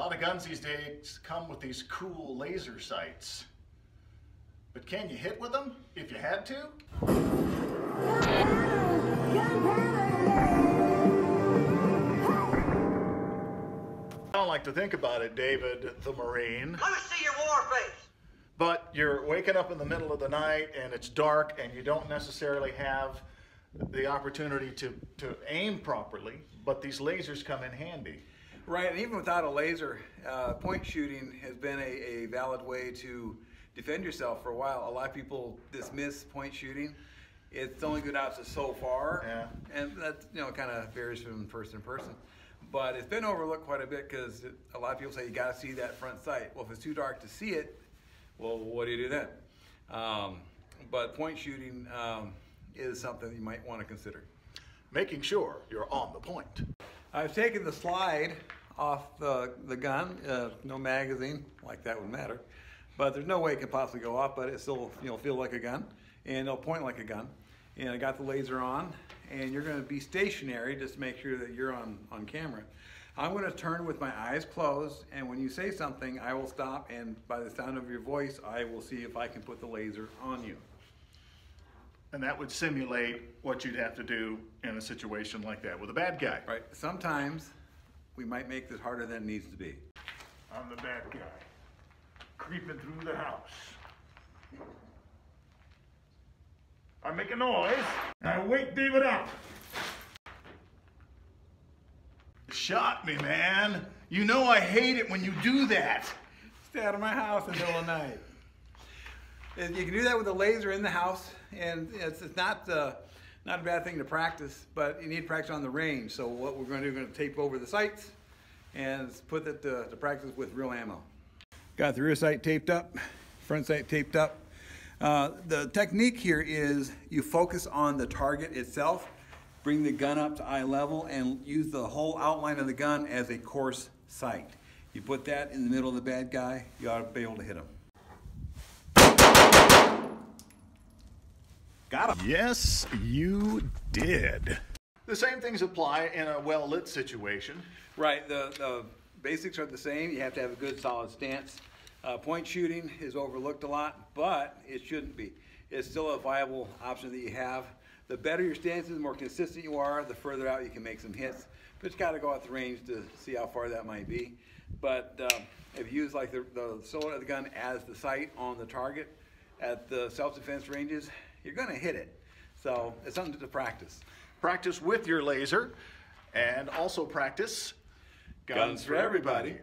A lot of guns these days come with these cool laser sights. But can you hit with them if you had to? I don't like to think about it, David the Marine. Let me see your war face. But you're waking up in the middle of the night and it's dark and you don't necessarily have the opportunity to aim properly, but these lasers come in handy. Right, and even without a laser, point shooting has been a valid way to defend yourself for a while. A lot of people dismiss point shooting. It's only good out to so far, yeah. And that kind of varies from person to person. But it's been overlooked quite a bit because a lot of people say you got to see that front sight. Well, if it's too dark to see it, well, what do you do then? But point shooting is something you might want to consider. Making sure you're on the point. I've taken the slide off the gun, no magazine, like that would matter. But there's no way it can possibly go off, but it still feel like a gun, and it'll point like a gun. And I got the laser on, and you're gonna be stationary just to make sure that you're on camera. I'm gonna turn with my eyes closed, and when you say something, I will stop, and by the sound of your voice, I will see if I can put the laser on you. And that would simulate what you'd have to do in a situation like that with a bad guy. Right, sometimes we might make this harder than it needs to be. I'm the bad guy, creeping through the house. I make a noise, and I wake David up. Shot me, man. You know I hate it when you do that. Stay out of my house in the middle of the night. You can do that with a laser in the house, and it's not a bad thing to practice, but you need to practice on the range. So what we're going to do, we're going to tape over the sights and put it to practice with real ammo. Got the rear sight taped up, front sight taped up. The technique here is you focus on the target itself, bring the gun up to eye level, and use the whole outline of the gun as a course sight. You put that in the middle of the bad guy, you ought to be able to hit him. Got him. Yes, you did. The same things apply in a well-lit situation. Right, the basics are the same. You have to have a good solid stance. Point shooting is overlooked a lot, but it shouldn't be. It's still a viable option that you have. The better your stance is, the more consistent you are, the further out you can make some hits. But you got to go out the range to see how far that might be. But if you use like the silhouette of the gun as the sight on the target at the self-defense ranges, you're going to hit it. So it's something to practice. Practice with your laser, and also practice Guns for everybody.